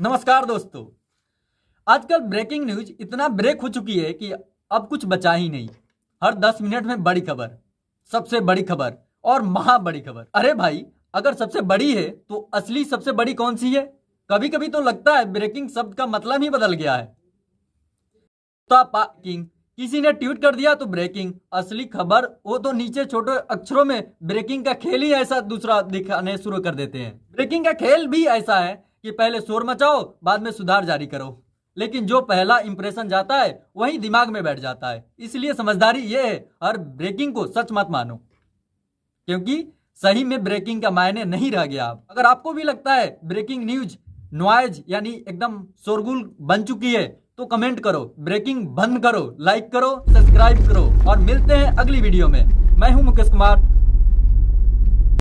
नमस्कार दोस्तों। आजकल ब्रेकिंग न्यूज इतना ब्रेक हो चुकी है कि अब कुछ बचा ही नहीं। हर 10 मिनट में बड़ी खबर, सबसे बड़ी खबर और महा बड़ी खबर। अरे भाई, अगर सबसे बड़ी है तो असली सबसे बड़ी कौन सी है? कभी कभी तो लगता है ब्रेकिंग शब्द का मतलब ही बदल गया है। किंग किसी ने ट्वीट कर दिया तो ब्रेकिंग, असली खबर वो तो नीचे छोटे अक्षरों में ब्रेकिंग का खेल ही ऐसा दूसरा दिखाने शुरू कर देते हैं। ब्रेकिंग का खेल भी ऐसा है कि पहले शोर मचाओ, बाद में सुधार जारी करो, लेकिन जो पहला इंप्रेशन जाता है वही दिमाग में बैठ जाता है। इसलिए समझदारी ये है, हर ब्रेकिंग को सच मत मानो, क्योंकि सही में ब्रेकिंग का मायने नहीं रह गया। अगर आपको भी लगता है ब्रेकिंग न्यूज नॉइज यानी एकदम शोरगुल बन चुकी है तो कमेंट करो, ब्रेकिंग बंद करो, लाइक करो, सब्सक्राइब करो और मिलते हैं अगली वीडियो में। मैं हूं मुकेश कुमार।